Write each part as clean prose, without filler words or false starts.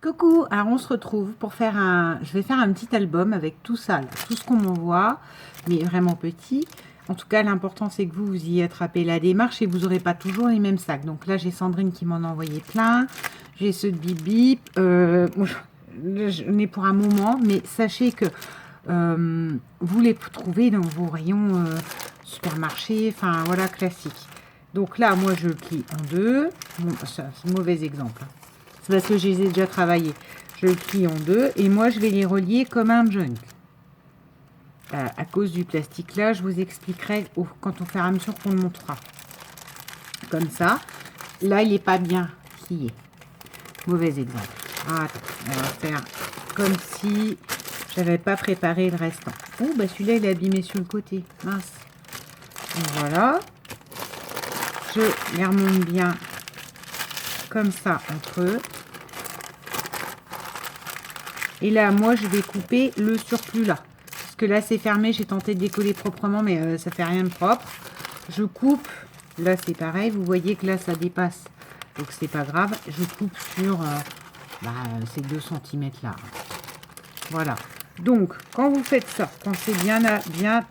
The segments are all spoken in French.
Coucou, alors on se retrouve pour faire je vais faire un petit album avec tout ça, là, tout ce qu'on m'envoie, mais vraiment petit. En tout cas, l'important c'est que vous y attrapez la démarche et vous n'aurez pas toujours les mêmes sacs. Donc là, j'ai Sandrine qui m'en a envoyé plein. J'ai ceux de Bip Bip. Bon, j'en ai pour un moment, mais sachez que vous les trouvez dans vos rayons supermarché, enfin voilà, classique. Donc là, moi, je plie en deux. Bon, c'est un mauvais exemple. C'est parce que je les ai déjà travaillés. Je le plie en deux et moi, je vais les relier comme un junk. À cause du plastique là, je vous expliquerai quand on fera à mesure qu'on le montrera. Comme ça. Là, il n'est pas bien plié. Mauvais exemple. Ah, attends, on va faire comme si j'avais pas préparé le restant. Oh, bah celui-là, il est abîmé sur le côté. Mince. Donc, voilà. Je les remonte bien comme ça entre eux. Et là, moi, je vais couper le surplus là. Parce que là, c'est fermé. J'ai tenté de décoller proprement, mais ça fait rien de propre. Je coupe. Là, c'est pareil. Vous voyez que là, ça dépasse. Donc, c'est pas grave. Je coupe sur ces 2 cm là. Voilà. Donc, quand vous faites ça, pensez bien à bien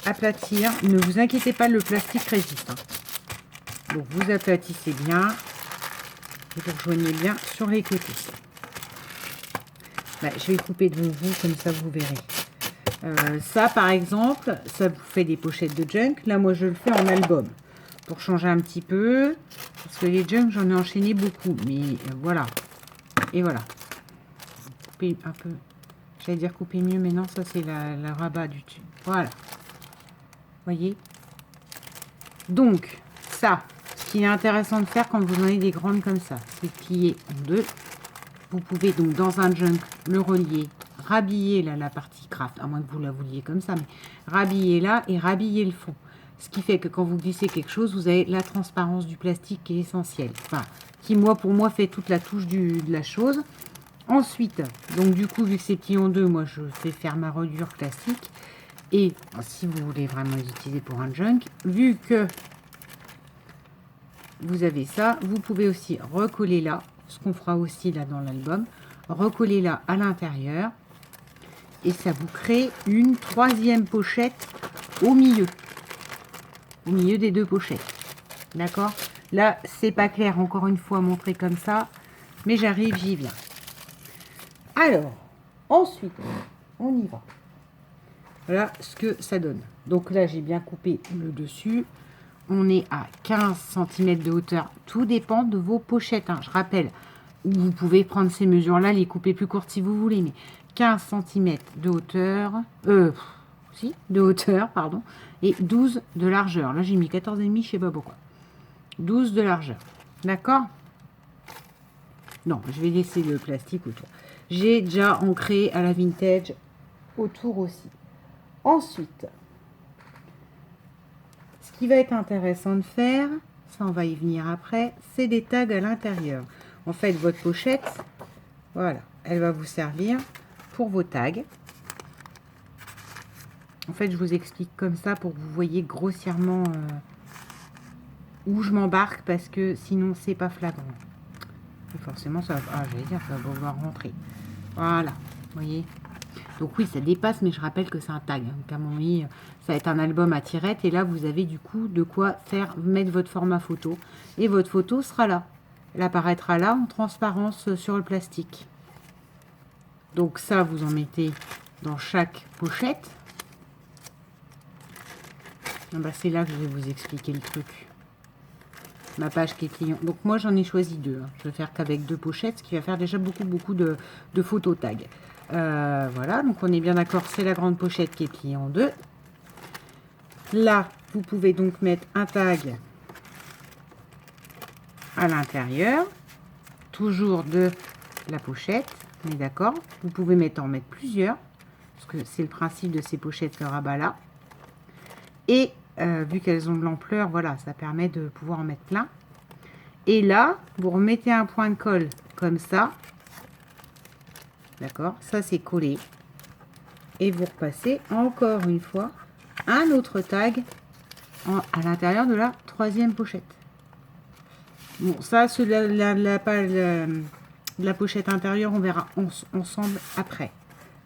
aplatir. Ne vous inquiétez pas, le plastique résiste. Hein. Donc, vous aplatissez bien. Et vous rejoignez bien sur les côtés. Je vais couper devant vous, comme ça vous verrez. Ça, par exemple, ça vous fait des pochettes de junk. Là, moi, je le fais en album. Pour changer un petit peu. Parce que les junk, j'en ai enchaîné beaucoup. Mais voilà. Et voilà. Vous coupez un peu. J'allais dire couper mieux, mais non, ça, c'est la rabat du tube. Voilà. Voyez. Donc, ça, ce qui est intéressant de faire quand vous en avez des grandes comme ça, c'est plier en deux. Vous pouvez donc dans un junk le relier, rhabiller là la partie craft, à moins que vous la vouliez comme ça, mais rhabiller là et rhabiller le fond. Ce qui fait que quand vous glissez quelque chose, vous avez la transparence du plastique qui est essentielle. Enfin, qui pour moi fait toute la touche de la chose. Ensuite, donc du coup, vu que c'est plié en deux, moi je fais faire ma reliure classique. Et si vous voulez vraiment les utiliser pour un junk, vu que vous avez ça, vous pouvez aussi recoller là. Ce qu'on fera aussi là dans l'album, recoller là à l'intérieur et ça vous crée une 3e pochette au milieu des 2 pochettes, d'accord. Là c'est pas clair encore une fois montré comme ça, mais j'arrive, j'y viens. Alors ensuite on y va. Voilà ce que ça donne. Donc là j'ai bien coupé le dessus. On est à 15 cm de hauteur. Tout dépend de vos pochettes. Hein. Je rappelle, vous pouvez prendre ces mesures-là, les couper plus courtes si vous voulez, mais 15 cm de hauteur, pardon, et 12 de largeur. Là, j'ai mis 14,5, je sais pas pourquoi. 12 de largeur. D'accord? Non, je vais laisser le plastique autour. J'ai déjà ancré à la vintage autour aussi. Ensuite, ce qui va être intéressant de faire, ça on va y venir après, c'est des tags à l'intérieur. En fait, votre pochette, voilà, elle va vous servir pour vos tags. En fait, je vous explique comme ça pour que vous voyez grossièrement où je m'embarque, parce que sinon, c'est pas flagrant. Et forcément, ça va, j'allais dire, ça va pouvoir rentrer. Voilà, vous voyez. Donc oui, ça dépasse, mais je rappelle que c'est un tag. Donc à mon avis, ça va être un album à tirettes. Et là, vous avez du coup de quoi mettre votre format photo. Et votre photo sera là. Elle apparaîtra là en transparence sur le plastique. Donc ça, vous en mettez dans chaque pochette. C'est là que je vais vous expliquer le truc. Ma page qui est client. Donc moi, j'en ai choisi 2. Hein. Je vais faire qu'avec 2 pochettes, ce qui va faire déjà beaucoup de photos tags. Voilà, donc on est bien d'accord, c'est la grande pochette qui est pliée en 2. Là, vous pouvez donc mettre un tag à l'intérieur, toujours de la pochette, on est d'accord. Vous pouvez en mettre plusieurs, parce que c'est le principe de ces pochettes, le rabat là. Et vu qu'elles ont de l'ampleur, voilà, ça permet de pouvoir en mettre plein. Et là, vous remettez un point de colle comme ça. D'accord, ça c'est collé. Et vous repassez encore une fois un autre tag à l'intérieur de la pochette intérieure, on verra ensemble après.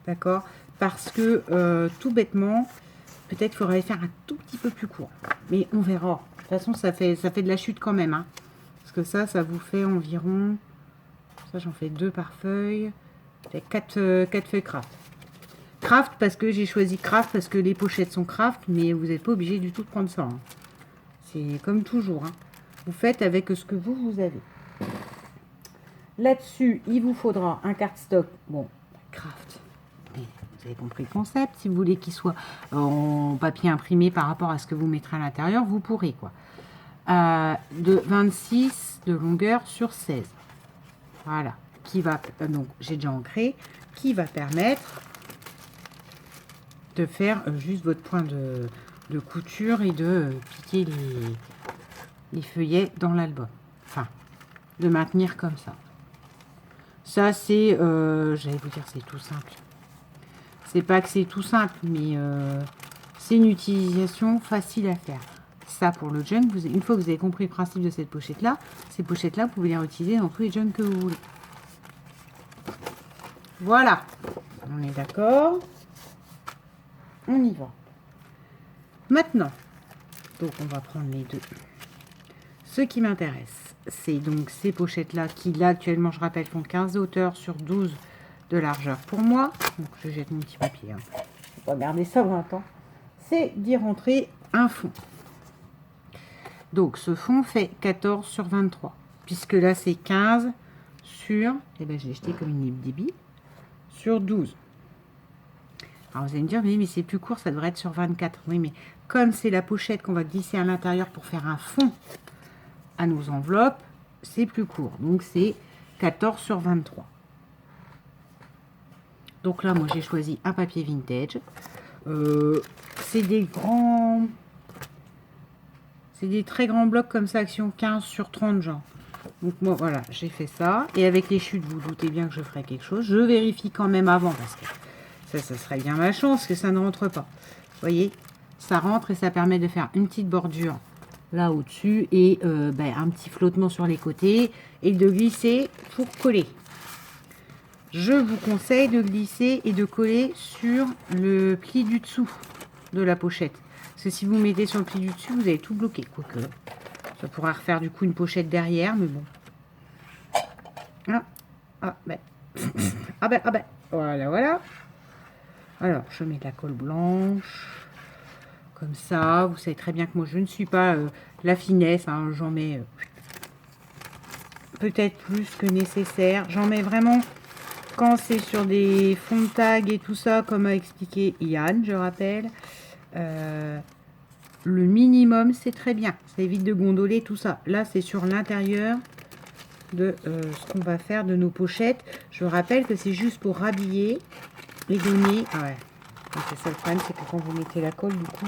D'accord? Parce que tout bêtement, peut-être qu'il faudrait faire un tout petit peu plus court. Mais on verra. De toute façon, ça fait de la chute quand même. Hein. Parce que ça vous fait environ... Ça, j'en fais 2 par feuille. Ça fait 4 feuilles craft. Craft parce que j'ai choisi craft parce que les pochettes sont craft. Mais vous n'êtes pas obligé du tout de prendre ça. Hein. C'est comme toujours. Hein. Vous faites avec ce que vous avez. Là-dessus, il vous faudra un cardstock. Bon, craft. Mais vous avez compris le concept. Si vous voulez qu'il soit en papier imprimé par rapport à ce que vous mettrez à l'intérieur, vous pourrez quoi. De 26 de longueur sur 16. Voilà. Qui va donc j'ai déjà ancré. Qui va permettre de faire juste votre point de couture et de piquer les feuillets dans l'album. Enfin, de maintenir comme ça. Ça, c'est, j'allais vous dire, c'est tout simple. C'est pas que c'est tout simple, mais c'est une utilisation facile à faire. Ça, pour le junk, une fois que vous avez compris le principe de cette pochette-là, ces pochettes-là, vous pouvez les réutiliser dans tous les junks que vous voulez. Voilà. On est d'accord. On y va. Maintenant, donc on va prendre les deux. Ce qui m'intéresse, c'est donc ces pochettes-là qui, là, actuellement, je rappelle, font 15 de hauteur sur 12 de largeur pour moi. Donc, je jette mon petit papier. Hein. Je ne vais pas garder ça 20 ans. C'est d'y rentrer un fond. Donc, ce fond fait 14 sur 23. Puisque là, c'est 15 sur... Eh bien, je l'ai jeté comme une débile. Sur 12. Alors, vous allez me dire, mais c'est plus court, ça devrait être sur 24. Oui, mais comme c'est la pochette qu'on va glisser à l'intérieur pour faire un fond à nos enveloppes, c'est plus court. Donc, c'est 14 sur 23. Donc là, moi, j'ai choisi un papier vintage. C'est des grands... C'est des très grands blocs comme ça, action 15 sur 30, genre. Donc, moi, voilà, j'ai fait ça. Et avec les chutes, vous doutez bien que je ferai quelque chose. Je vérifie quand même avant, parce que ça serait bien ma chance que ça ne rentre pas. Vous voyez, ça rentre et ça permet de faire une petite bordure là au-dessus et un petit flottement sur les côtés et de glisser pour coller. Je vous conseille de glisser et de coller sur le pli du dessous de la pochette. Parce que si vous mettez sur le pli du dessus, vous allez tout bloquer. Quoique, ça pourra refaire du coup une pochette derrière, mais bon. Voilà, voilà. Alors, je mets de la colle blanche. Comme ça, vous savez très bien que moi, je ne suis pas la finesse. Hein, j'en mets peut-être plus que nécessaire. J'en mets vraiment quand c'est sur des fonds de tag et tout ça, comme a expliqué Yann, je rappelle. Le minimum, c'est très bien. Ça évite de gondoler tout ça. Là, c'est sur l'intérieur de ce qu'on va faire de nos pochettes. Je rappelle que c'est juste pour rhabiller et donner... Ah ouais. C'est ça le problème, c'est que quand vous mettez la colle, du coup...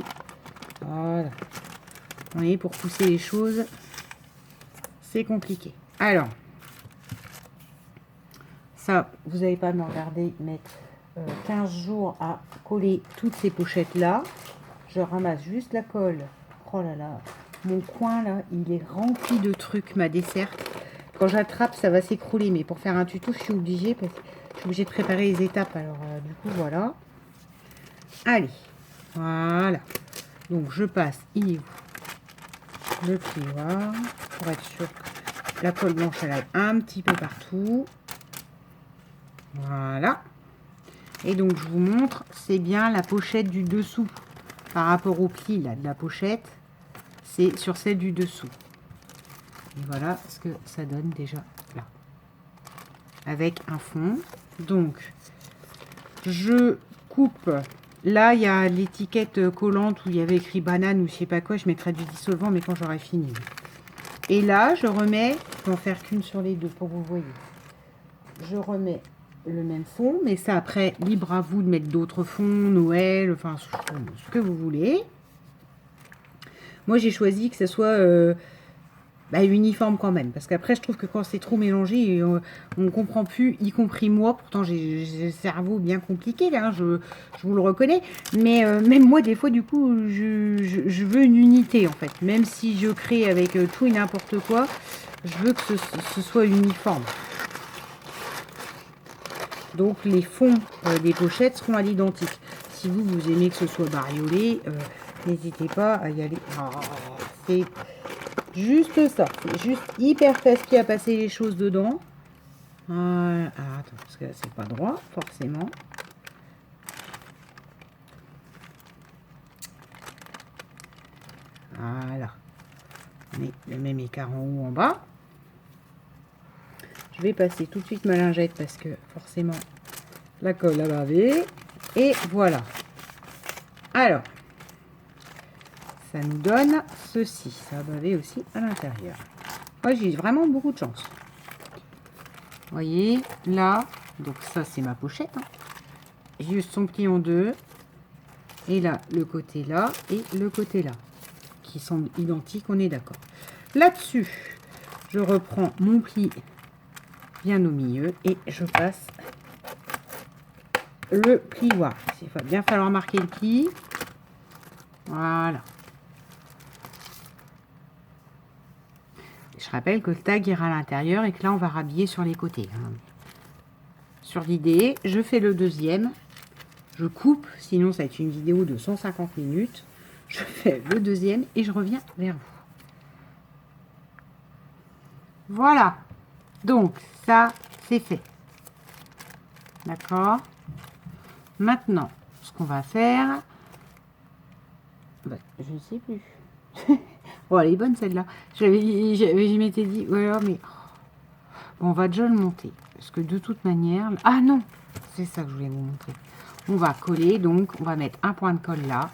Voilà. Vous voyez, pour pousser les choses, c'est compliqué. Alors, ça, vous n'allez pas me regarder mettre 15 jours à coller toutes ces pochettes-là. Je ramasse juste la colle. Oh là là, mon coin là, il est rempli de trucs, ma desserte. Quand j'attrape, ça va s'écrouler. Mais pour faire un tuto, je suis obligée de préparer les étapes. Alors, du coup, voilà. Allez, voilà. Donc, je passe, il est où? Le plioir, pour être sûr que la colle blanche, elle aille un petit peu partout. Voilà. Et donc, je vous montre, c'est bien la pochette du dessous. Par rapport au pli là, de la pochette, c'est sur celle du dessous. Et voilà ce que ça donne déjà là. Avec un fond. Donc, je coupe. Là, il y a l'étiquette collante où il y avait écrit banane ou je sais pas quoi. Je mettrai du dissolvant, mais quand j'aurai fini. Et là, je remets, je peux en faire qu'une sur les deux pour que vous voyez. Je remets le même fond, mais ça après, libre à vous de mettre d'autres fonds, Noël, enfin ce que vous voulez. Moi, j'ai choisi que ce soit uniforme quand même, parce qu'après, je trouve que quand c'est trop mélangé, on ne comprend plus, y compris moi. Pourtant, j'ai le cerveau bien compliqué, là, hein, je vous le reconnais. Mais même moi, des fois, du coup, je veux une unité, en fait. Même si je crée avec tout et n'importe quoi, je veux que ce soit uniforme. Donc les fonds des pochettes seront à l'identique. Si vous aimez que ce soit bariolé, n'hésitez pas à y aller. Oh, c'est juste ça. C'est juste hyper facile à passer les choses dedans. Attends, parce que là, c'est pas droit, forcément. Voilà. Mais le même écart en haut, en bas. Je vais passer tout de suite ma lingette parce que forcément la colle a bavé. Et voilà. Alors, ça nous donne ceci. Ça a bavé aussi à l'intérieur. Moi, j'ai vraiment beaucoup de chance. Vous voyez, là, donc ça c'est ma pochette. Hein. Juste son pli en deux. Et là, le côté là et le côté là. Qui semblent identiques, on est d'accord. Là-dessus, je reprends mon pli bien au milieu et je passe le plioir. Il va bien falloir marquer le pli. Voilà. Je rappelle que le tag ira à l'intérieur et que là on va rhabiller sur les côtés. Sur l'idée, je fais le deuxième. Je coupe, sinon ça va être une vidéo de 150 minutes. Je fais le deuxième et je reviens vers vous. Voilà. Donc, ça, c'est fait. D'accord? Maintenant, ce qu'on va faire... je ne sais plus. Bon, elle est bonne celle-là. Je m'étais dit... Ouais, mais... Bon, on va déjà le monter. Parce que de toute manière... Ah non! C'est ça que je voulais vous montrer. On va coller, donc on va mettre un point de colle là,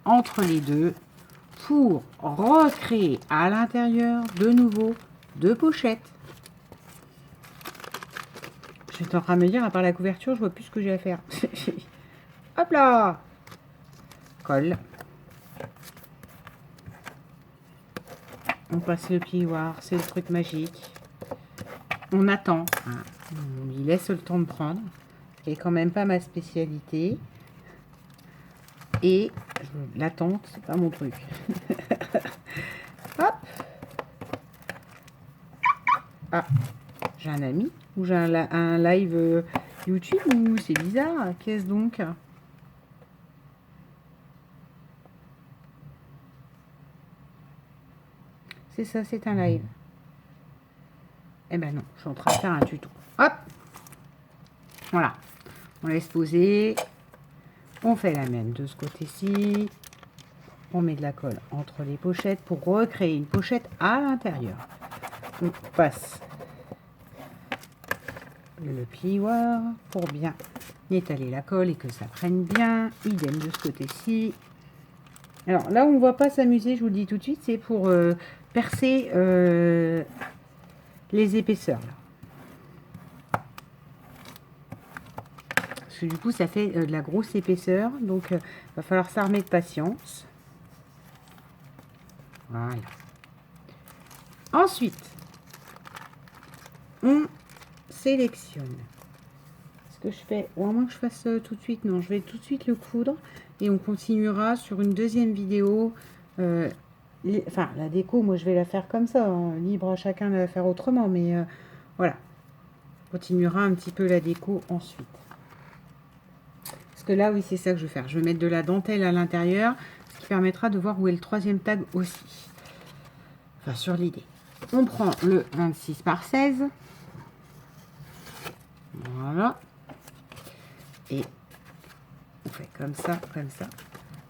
entre les deux, pour recréer à l'intérieur de nouveau deux pochettes. Je suis en train de me dire, à part la couverture, je vois plus ce que j'ai à faire. Hop là! Colle. On passe le plioir, c'est le truc magique. On attend. Hein. On lui laisse le temps de prendre. Ce qui est quand même pas ma spécialité. Et l'attente, c'est pas mon truc. Hop! Ah, j'ai un ami ou j'ai un live YouTube ou c'est bizarre. Qu'est-ce donc? C'est ça, c'est un live. Eh ben non, je suis en train de faire un tuto. Hop! Voilà. On laisse poser. On fait la même de ce côté-ci. On met de la colle entre les pochettes pour recréer une pochette à l'intérieur. On passe le plioir pour bien étaler la colle et que ça prenne bien. Idem de ce côté-ci. Alors là, on ne va pas s'amuser, je vous le dis tout de suite, c'est pour percer les épaisseurs. Là. Parce que du coup, ça fait de la grosse épaisseur, donc il va falloir s'armer de patience. Voilà. Ensuite, on sélectionne. Ce que je fais, ou à moins que je fasse tout de suite, non, je vais tout de suite le coudre et on continuera sur une deuxième vidéo. Enfin, la déco, moi je vais la faire comme ça, hein, libre à chacun de la faire autrement, mais voilà. On continuera un petit peu la déco ensuite. Parce que là, oui, c'est ça que je vais faire. Je vais mettre de la dentelle à l'intérieur, ce qui permettra de voir où est le troisième tag aussi. Enfin, sur l'idée. On prend le 26 par 16. Voilà. Et on fait comme ça, comme ça.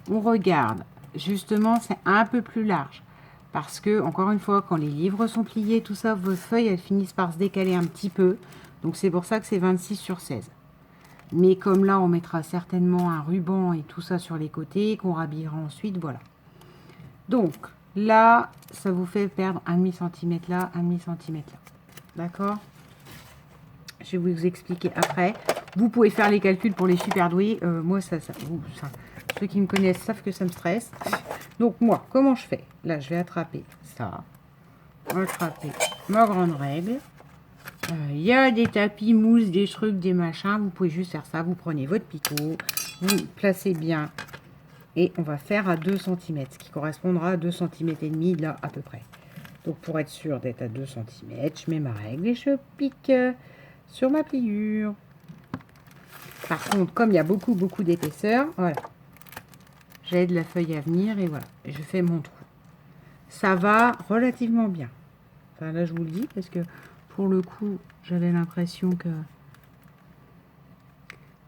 On regarde. Justement, c'est un peu plus large. Parce que, encore une fois, quand les livres sont pliés, tout ça, vos feuilles, elles finissent par se décaler un petit peu. Donc, c'est pour ça que c'est 26 sur 16. Mais comme là, on mettra certainement un ruban et tout ça sur les côtés, qu'on rhabillera ensuite, voilà. Donc, là, ça vous fait perdre 1,5 cm là, 1,5 cm là. D'accord? Je vais vous expliquer après. Vous pouvez faire les calculs pour les super doués. Moi, ceux qui me connaissent savent que ça me stresse. Donc, moi, comment je fais? Là, je vais attraper ça. Attraper ma grande règle. Il y a des tapis mousse, des trucs, des machins. Vous pouvez juste faire ça. Vous prenez votre picot. Vous placez bien. Et on va faire à 2 cm. Ce qui correspondra à 2 cm et demi là, à peu près. Donc, pour être sûr d'être à 2 cm, je mets ma règle et je pique sur ma pliure. Par contre, comme il y a beaucoup d'épaisseur, voilà. J'aide la feuille à venir et voilà. Je fais mon trou. Ça va relativement bien. Enfin, là, je vous le dis parce que pour le coup, j'avais l'impression que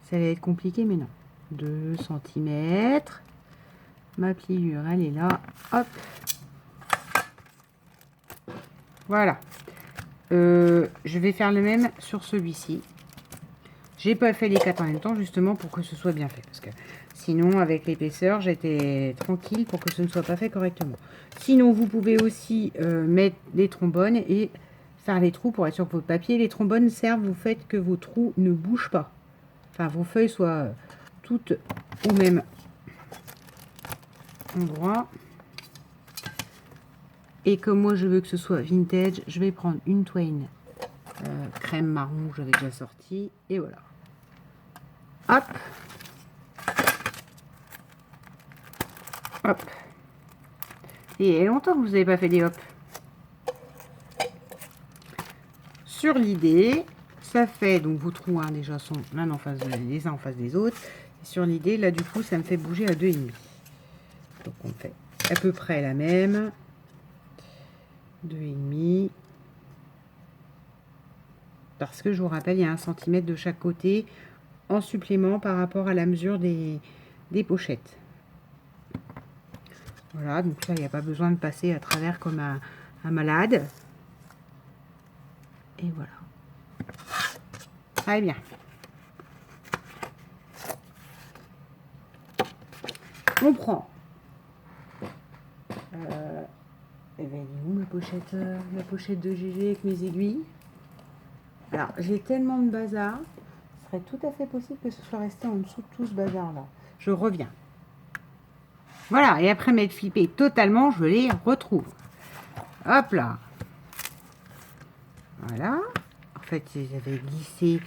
ça allait être compliqué, mais non. 2 cm. Ma pliure, elle est là. Hop. Voilà. Je vais faire le même sur celui-ci. J'ai pas fait les 4 en même temps, justement, pour que ce soit bien fait. Parce que sinon, avec l'épaisseur, j'étais tranquille pour que ce ne soit pas fait correctement. Sinon, vous pouvez aussi mettre les trombones et faire les trous pour être sûr que votre papier. Les trombones servent au fait que vos trous ne bougent pas. Enfin, vos feuilles soient toutes au même endroit. Et comme moi, je veux que ce soit vintage, je vais prendre une Twain crème marron que j'avais déjà sorti. Et voilà. Hop. Hop. Et il y a longtemps que vous n'avez pas fait des hop. Sur l'idée, ça fait, donc vos trous hein, déjà sont l'un en face les uns en face des autres. Et sur l'idée, là du coup, ça me fait bouger à 2,5. Donc on fait à peu près la même. 2,5. Parce que je vous rappelle, il y a 1 cm de chaque côté en supplément par rapport à la mesure des pochettes. Voilà, donc là, il n'y a pas besoin de passer à travers comme un malade. Et voilà. Très bien. On prend. Et bien, où ma pochette de GG avec mes aiguilles. Alors, j'ai tellement de bazar. Ce serait tout à fait possible que ce soit resté en dessous de tout ce bazar-là. Je reviens. Voilà, et après m'être flippé totalement, je les retrouve. Hop là. Voilà. En fait, j'avais glissé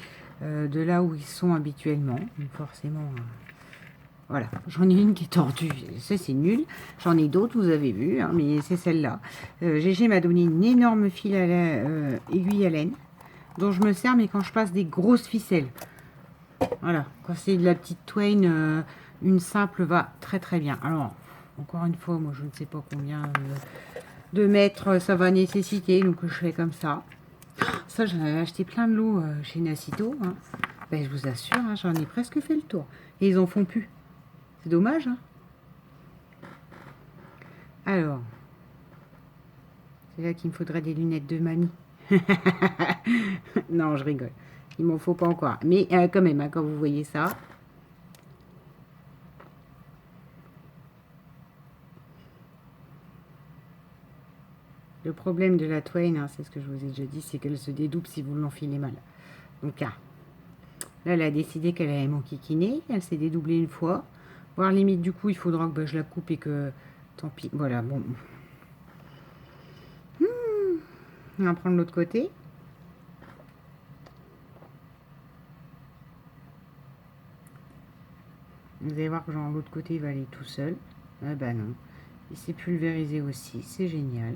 de là où ils sont habituellement. Donc forcément, voilà. J'en ai une qui est tordue. Ça, c'est nul. J'en ai d'autres, vous avez vu, hein, mais c'est celle-là. GG m'a donné une énorme file à aiguille à laine dont je me sers, mais quand je passe des grosses ficelles. Voilà. Quand c'est de la petite Twain, une simple va très très bien. Alors, encore une fois, moi, je ne sais pas combien de mètres ça va nécessiter, donc je fais comme ça. Ça, j'en avais acheté plein de lots chez Nacito. Hein. Ben, je vous assure, hein, j'en ai presque fait le tour. Et ils en font plus. C'est dommage. Hein. Alors, c'est là qu'il me faudrait des lunettes de mamie. Non, je rigole. Il m'en faut pas encore. Mais quand même, hein, quand vous voyez ça. Le problème de la Twain, hein, c'est ce que je vous ai déjà dit, c'est qu'elle se dédouble si vous l'enfilez mal. Donc là, elle a décidé qu'elle allait m'enquiquiner. Elle s'est dédoublée une fois. Voire limite, du coup, il faudra que je la coupe et que... Tant pis. Voilà, bon. On va prendre l'autre côté. Vous allez voir que genre l'autre côté il va aller tout seul. Ah bah non. Il s'est pulvérisé aussi. C'est génial.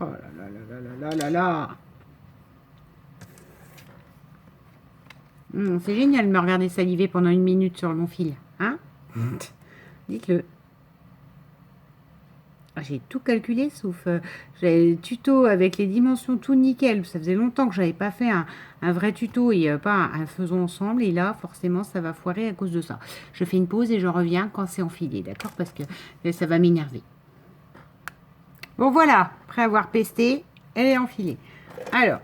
Oh là là là là là là là. C'est génial de me regarder saliver pendant 1 minute sur mon fil. Hein? Dites-le. J'ai tout calculé, sauf j'ai le tuto avec les dimensions tout nickel. Ça faisait longtemps que j'avais pas fait un vrai tuto et pas un faisons ensemble. Et là, forcément, ça va foirer à cause de ça. Je fais une pause et je reviens quand c'est enfilé, d'accord? Parce que ça va m'énerver. Bon, voilà. Après avoir pesté, elle est enfilée. Alors.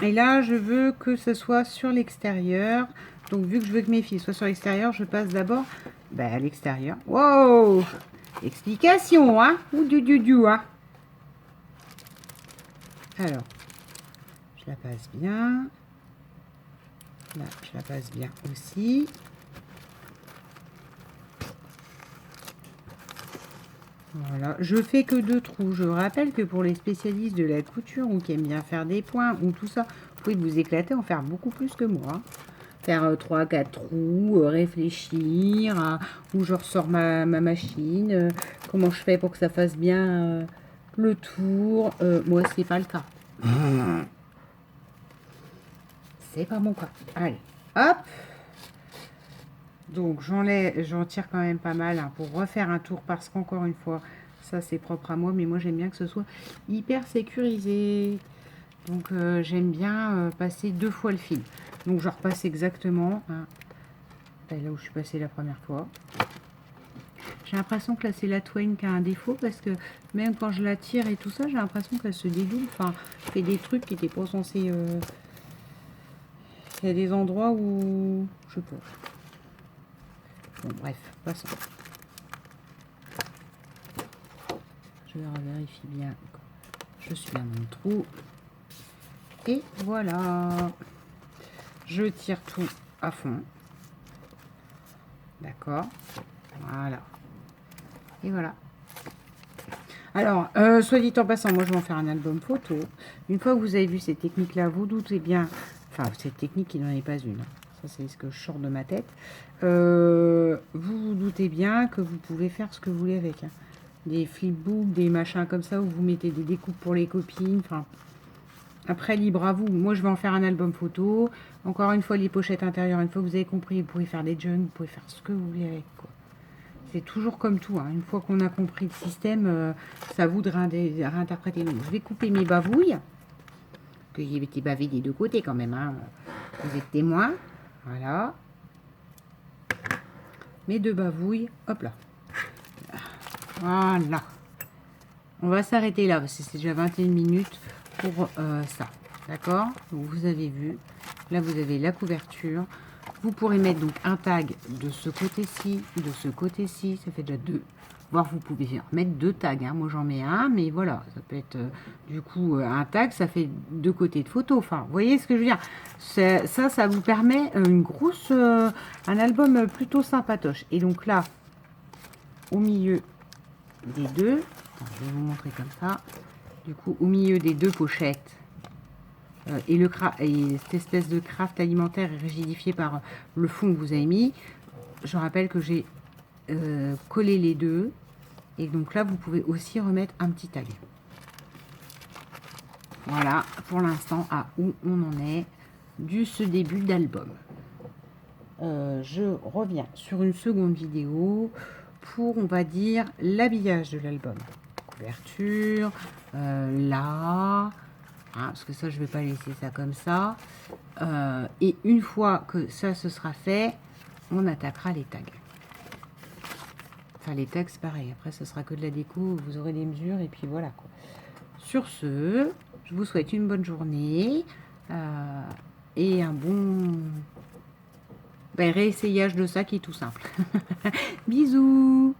Et là, je veux que ce soit sur l'extérieur. Donc, vu que je veux que mes fils soient sur l'extérieur, je passe d'abord à l'extérieur. Wow! Explication, hein? Ou du, hein? Alors, je la passe bien. Là, je la passe bien aussi. Voilà, je fais que 2 trous. Je rappelle que pour les spécialistes de la couture ou qui aiment bien faire des points ou tout ça, vous pouvez vous éclater, en faire beaucoup plus que moi. Faire 3-4 trous, réfléchir, où je ressors ma machine, comment je fais pour que ça fasse bien le tour. Moi, c'est pas le cas. c'est pas bon quoi. Allez, hop. Donc j'en tire quand même pas mal hein, pour refaire un tour parce qu'encore une fois, ça c'est propre à moi, mais moi j'aime bien que ce soit hyper sécurisé. Donc j'aime bien passer 2 fois le fil. Donc je repasse exactement hein, là où je suis passée la première fois. J'ai l'impression que là c'est la Twain qui a un défaut parce que même quand je la tire et tout ça, j'ai l'impression qu'elle se dédouble. Enfin, fait des trucs qui n'étaient pas censés... Il y a des endroits où... Je sais pas. Bon bref, passons. Je vérifie bien. Je suis bien dans le trou. Et voilà. Je tire tout à fond. D'accord. Voilà. Et voilà. Alors, soit dit en passant, moi je vais en faire un album photo. Une fois que vous avez vu cette technique-là, vous doutez bien... Enfin, cette technique, il n'en est pas une. Ça, c'est ce que je sors de ma tête. Vous vous doutez bien que vous pouvez faire ce que vous voulez avec. Hein. Des flipbooks, des machins comme ça, où vous mettez des découpes pour les copines. Enfin, après, libre à vous. Moi, je vais en faire un album photo. Encore une fois, les pochettes intérieures, une fois que vous avez compris, vous pouvez faire des jugs, vous pouvez faire ce que vous voulez avec, quoi. C'est toujours comme tout. Hein. Une fois qu'on a compris le système, ça vous de réinterpréter. Donc, je vais couper mes bavouilles. Que j'ai été bavé des deux côtés quand même. Hein. Vous êtes témoins. Voilà. Mes 2 bavouilles. Hop là. Voilà. On va s'arrêter là parce que c'est déjà 21 minutes pour ça. D'accord? Donc vous avez vu. Là, vous avez la couverture. Vous pourrez mettre donc un tag de ce côté-ci, de ce côté-ci. Ça fait déjà 2. Voire vous pouvez mettre 2 tags. Hein. Moi, j'en mets un, mais voilà. Ça peut être du coup un tag. Ça fait 2 côtés de photo. Enfin, vous voyez ce que je veux dire? Ça vous permet une grosse... un album plutôt sympatoche. Et donc là, au milieu des deux... Attends, je vais vous montrer comme ça. Du coup, au milieu des 2 pochettes... et cette espèce de craft alimentaire est rigidifié par le fond que vous avez mis. Je rappelle que j'ai collé les 2. Et donc là, vous pouvez aussi remettre un petit tag. Voilà, pour l'instant, à où on en est ce début d'album. Je reviens sur une seconde vidéo pour, on va dire, l'habillage de l'album. Couverture, là... Hein, parce que ça, je ne vais pas laisser ça comme ça. Et une fois que ça, ce sera fait, on attaquera les tags. Enfin, les tags, c'est pareil. Après, ce sera que de la déco. Vous aurez des mesures et puis voilà, quoi. Sur ce, je vous souhaite une bonne journée et un bon réessayage de ça qui est tout simple. Bisous!